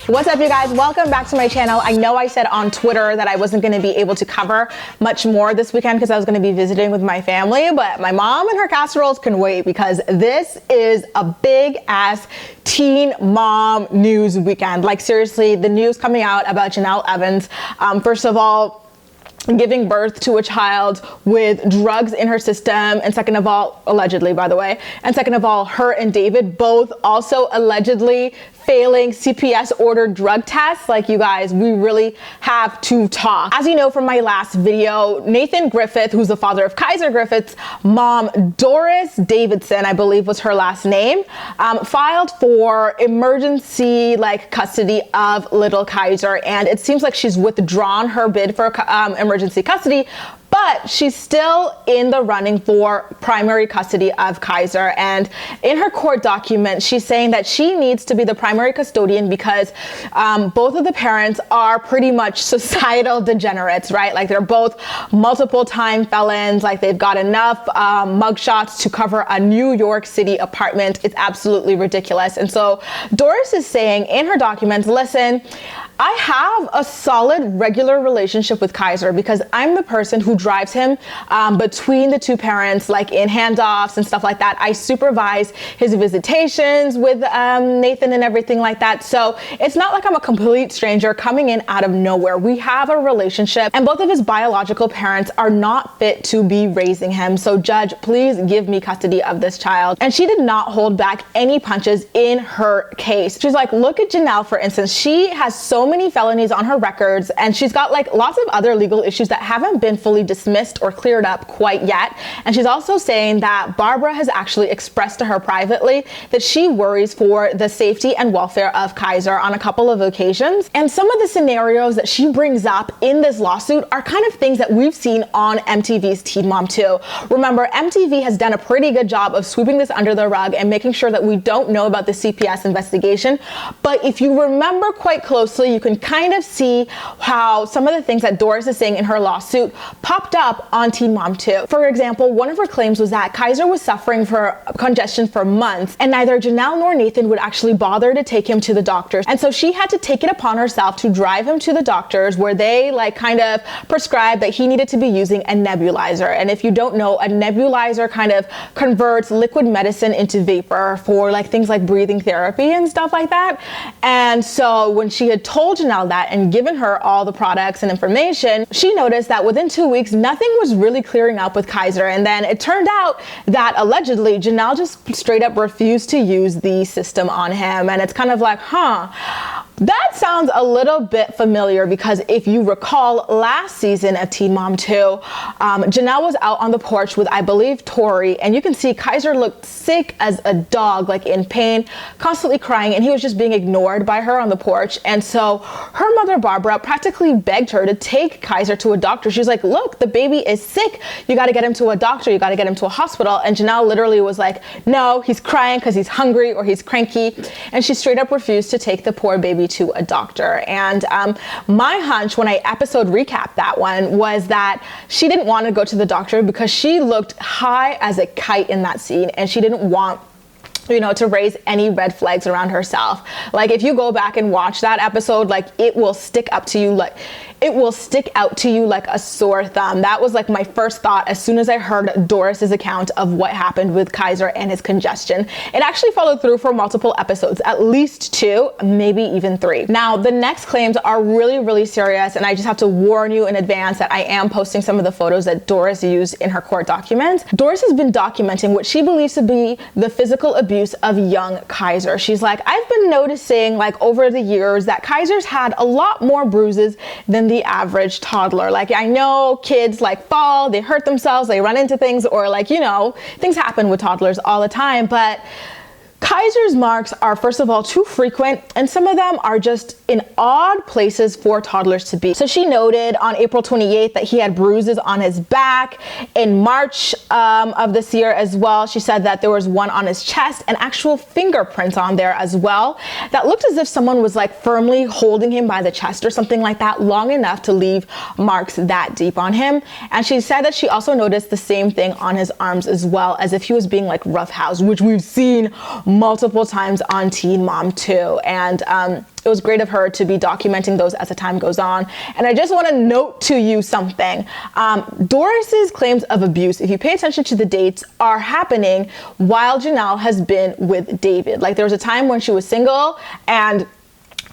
What's up, you guys? Welcome back to my channel. I know I said on Twitter that I wasn't going to be able to cover much more this weekend because I was going to be visiting with my family, but my mom and her casseroles can wait because this is a big ass teen mom news weekend. Like, seriously, the news coming out about Jenelle Evans. First of all, giving birth to a child with drugs in her system, and second of all, allegedly, by the way, and second of all, her and David both also allegedly failing CPS ordered drug tests. Like, you guys, we really have to talk. As you know from my last video, Nathan Griffith, who's the father of Kaiser Griffith's mom, Doris Davidson, I believe was her last name, filed for emergency custody of little Kaiser, and it seems like she's withdrawn her bid for emergency custody, but she's still in the running for primary custody of Kaiser. And in her court document, she's saying that she needs to be the primary custodian because both of the parents are pretty much societal degenerates, right? Like, they're both multiple time felons. Like, they've got enough mugshots to cover a New York City apartment. It's absolutely ridiculous. And so Doris is saying in her documents, listen, I have a solid regular relationship with Kaiser because I'm the person who drives him between the two parents, like in handoffs and stuff like that. I supervise his visitations with Nathan and everything like that. So it's not like I'm a complete stranger coming in out of nowhere. We have a relationship, and both of his biological parents are not fit to be raising him. So judge, please give me custody of this child. And she did not hold back any punches in her case. She's like, look at Jenelle, for instance. She has so many felonies on her records, and she's got like lots of other legal issues that haven't been fully dismissed or cleared up quite yet. And she's also saying that Barbara has actually expressed to her privately that she worries for the safety and welfare of Kaiser on a couple of occasions. And some of the scenarios that she brings up in this lawsuit are kind of things that we've seen on MTV's Teen Mom 2. Remember, MTV has done a pretty good job of sweeping this under the rug and making sure that we don't know about the CPS investigation. But if you remember quite closely, you can kind of see how some of the things that Doris is saying in her lawsuit popped up on Teen Mom 2. For example, one of her claims was that Kaiser was suffering for congestion for months, and neither Jenelle nor Nathan would actually bother to take him to the doctors. And so she had to take it upon herself to drive him to the doctors, where they kind of prescribed that he needed to be using a nebulizer. And if you don't know, a nebulizer kind of converts liquid medicine into vapor for things like breathing therapy and stuff like that. And so when she had told Jenelle that and given her all the products and information, she noticed that within 2 weeks, nothing was really clearing up with Kaiser. And then it turned out that allegedly Jenelle just straight up refused to use the system on him. And it's kind of like, that sounds a little bit familiar, because if you recall last season of Teen Mom 2, Jenelle was out on the porch with, I believe, Tori, and you can see Kaiser looked sick as a dog, like in pain, constantly crying, and he was just being ignored by her on the porch. And so her mother, Barbara, practically begged her to take Kaiser to a doctor. She's like, look, the baby is sick. You got to get him to a doctor. You got to get him to a hospital. And Jenelle literally was like, no, he's crying because he's hungry or he's cranky. And she straight up refused to take the poor baby to a doctor. And my hunch when I episode recapped that one was that she didn't want to go to the doctor because she looked high as a kite in that scene, and she didn't want to raise any red flags around herself. Like, if you go back and watch that episode, it will stick up to you it will stick out to you like a sore thumb. That was my first thought as soon as I heard Doris's account of what happened with Kaiser and his congestion. It actually followed through for multiple episodes, at least 2, maybe even 3. Now, the next claims are really, really serious, and I just have to warn you in advance that I am posting some of the photos that Doris used in her court documents. Doris has been documenting what she believes to be the physical abuse of young Kaiser. She's like, I've been noticing over the years that Kaiser's had a lot more bruises than the average toddler. I know kids fall, they hurt themselves, they run into things, or things happen with toddlers all the time, but Kaiser's marks are, first of all, too frequent, and some of them are just in odd places for toddlers to be. So she noted on April 28th that he had bruises on his back. In March of this year as well, she said that there was one on his chest and actual fingerprints on there as well that looked as if someone was firmly holding him by the chest or something like that long enough to leave marks that deep on him. And she said that she also noticed the same thing on his arms as well, as if he was being roughhoused, which we've seen multiple times on Teen Mom 2. And it was great of her to be documenting those as the time goes on. And I just want to note to you something. Doris's claims of abuse, if you pay attention to the dates, are happening while Jenelle has been with David. Like, there was a time when she was single, and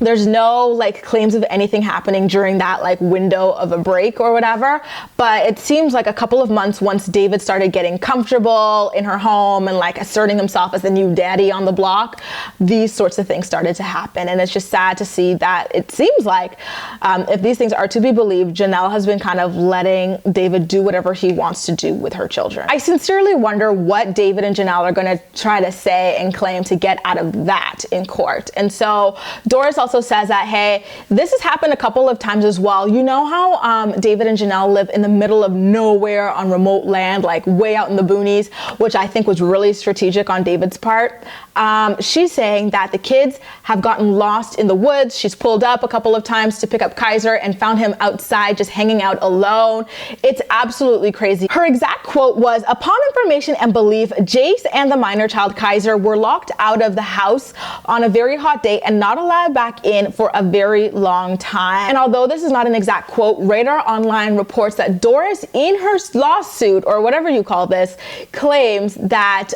there's no like claims of anything happening during that like window of a break or whatever. But it seems like a couple of months once David started getting comfortable in her home and like asserting himself as the new daddy on the block, these sorts of things started to happen. And it's just sad to see that it seems like if these things are to be believed, Jenelle has been kind of letting David do whatever he wants to do with her children. I sincerely wonder what David and Jenelle are going to try to say and claim to get out of that in court. And so Doris also says that, hey, this has happened a couple of times as well. You know how David and Jenelle live in the middle of nowhere on remote land, like way out in the boonies, which I think was really strategic on David's part. She's saying that the kids have gotten lost in the woods. She's pulled up a couple of times to pick up Kaiser and found him outside just hanging out alone. It's absolutely crazy. Her exact quote was, "Upon information and belief, Jace and the minor child Kaiser were locked out of the house on a very hot day and not allowed back in for a very long time." And although this is not an exact quote, Radar Online reports that Doris, in her lawsuit or whatever you call this, claims that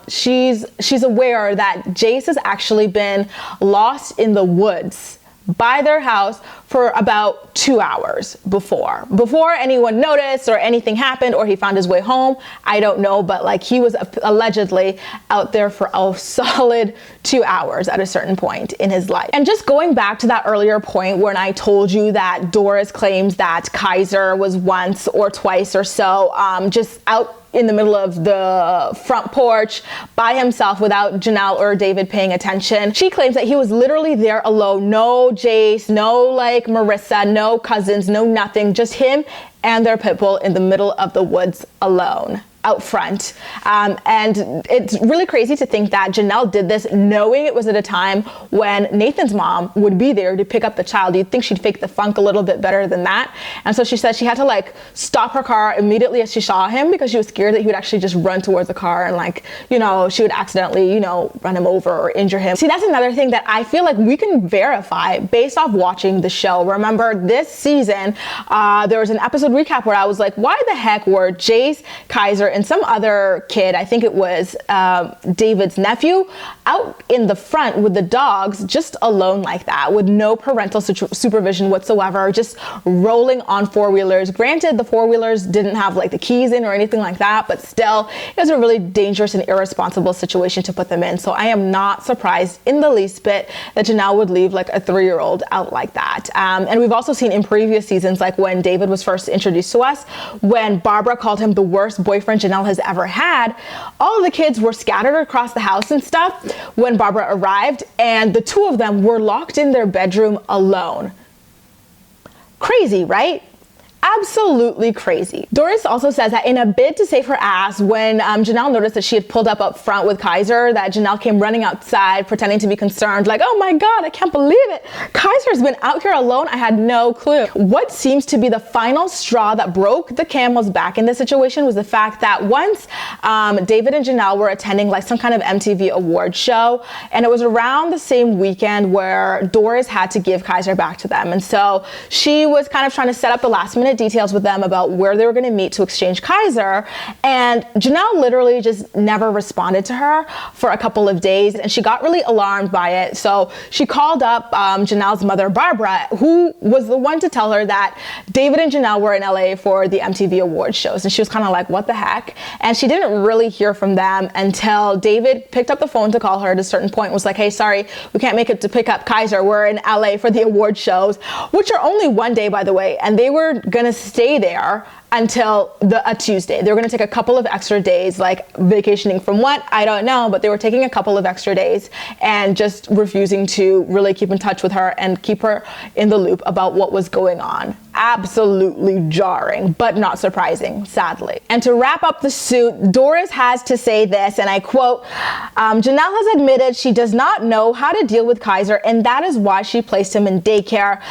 she's aware that Jace has actually been lost in the woods by their house for about 2 hours before anyone noticed or anything happened or he found his way home. I don't know, but like he was allegedly out there for a solid 2 hours at a certain point in his life. And just going back to that earlier point when I told you that Doris claims that Kaiser was once or twice or so just out in the middle of the front porch by himself without Jenelle or David paying attention. She claims that he was literally there alone. No Jace, no like Marissa, no cousins, no nothing, just him and their pit bull in the middle of the woods alone out front. And it's really crazy to think that Jenelle did this knowing it was at a time when Nathan's mom would be there to pick up the child. You'd think she'd fake the funk a little bit better than that. And so she said she had to like stop her car immediately as she saw him because she was scared that he would actually just run towards the car and like, you know, she would accidentally, you know, run him over or injure him. See, that's another thing that I feel like we can verify based off watching the show. Remember this season, there was an episode recap where I was like, why the heck were Jace, Kaiser, and some other kid, I think it was David's nephew, out in the front with the dogs just alone like that with no parental supervision whatsoever, just rolling on four-wheelers. Granted, the four-wheelers didn't have like the keys in or anything like that, but still it was a really dangerous and irresponsible situation to put them in. So I am not surprised in the least bit that Jenelle would leave like a 3-year-old out like that. And we've also seen in previous seasons, like when David was first introduced to us, when Barbara called him the worst boyfriend Jenelle has ever had, all of the kids were scattered across the house and stuff when Barbara arrived, and the two of them were locked in their bedroom alone. Crazy, right? Absolutely crazy. Doris also says that in a bid to save her ass, when Jenelle noticed that she had pulled up front with Kaiser, that Jenelle came running outside pretending to be concerned, like, oh my God, I can't believe it. Kaiser's been out here alone. I had no clue. What seems to be the final straw that broke the camel's back in this situation was the fact that once David and Jenelle were attending like some kind of MTV award show, and it was around the same weekend where Doris had to give Kaiser back to them. And so she was kind of trying to set up the last minute details with them about where they were going to meet to exchange Kaiser, and Jenelle literally just never responded to her for a couple of days, and she got really alarmed by it. So she called up Jenelle's mother, Barbara, who was the one to tell her that David and Jenelle were in LA for the MTV Awards shows, and she was kind of like, what the heck? And she didn't really hear from them until David picked up the phone to call her at a certain point and was like, hey, sorry, we can't make it to pick up Kaiser. We're in LA for the award shows, which are only one day, by the way, and they were gonna stay there until a Tuesday. They were going to take a couple of extra days, like vacationing from what? I don't know, but they were taking a couple of extra days and just refusing to really keep in touch with her and keep her in the loop about what was going on. Absolutely jarring, but not surprising, sadly. And to wrap up the suit, Doris has to say this, and I quote, Jenelle has admitted she does not know how to deal with Kaiser, and that is why she placed him in daycare.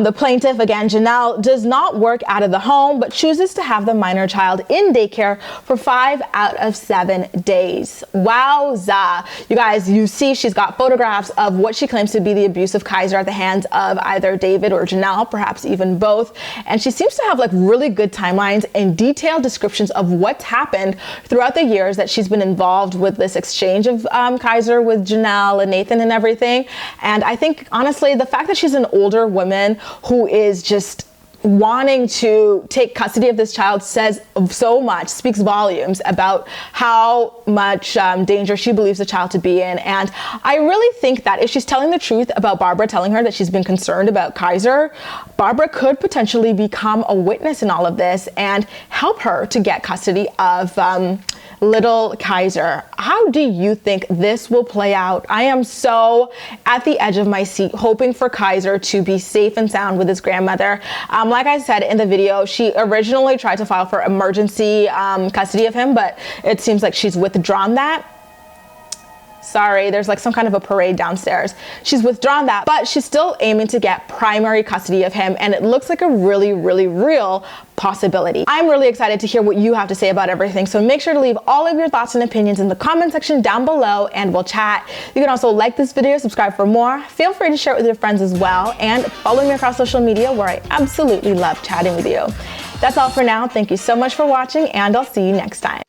The plaintiff, again, Jenelle, does not work out of the home, but chooses refuses to have the minor child in daycare for 5 out of 7 days. Wowza. You guys, you see she's got photographs of what she claims to be the abuse of Kaiser at the hands of either David or Jenelle, perhaps even both. And she seems to have like really good timelines and detailed descriptions of what's happened throughout the years that she's been involved with this exchange of Kaiser with Jenelle and Nathan and everything. And I think honestly, the fact that she's an older woman who is just wanting to take custody of this child says so much, speaks volumes about how much danger she believes the child to be in. And I really think that if she's telling the truth about Barbara telling her that she's been concerned about Kaiser, Barbara could potentially become a witness in all of this and help her to get custody of little Kaiser. How do you think this will play out? I am so at the edge of my seat, hoping for Kaiser to be safe and sound with his grandmother. Like I said in the video, she originally tried to file for emergency custody of him, but it seems like she's withdrawn that. Sorry, there's like some kind of a parade downstairs. She's withdrawn that, but she's still aiming to get primary custody of him, and it looks like a really, really real possibility. I'm really excited to hear what you have to say about everything, so make sure to leave all of your thoughts and opinions in the comment section down below, and we'll chat. You can also like this video, subscribe for more. Feel free to share it with your friends as well, and follow me across social media where I absolutely love chatting with you. That's all for now. Thank you so much for watching, and I'll see you next time.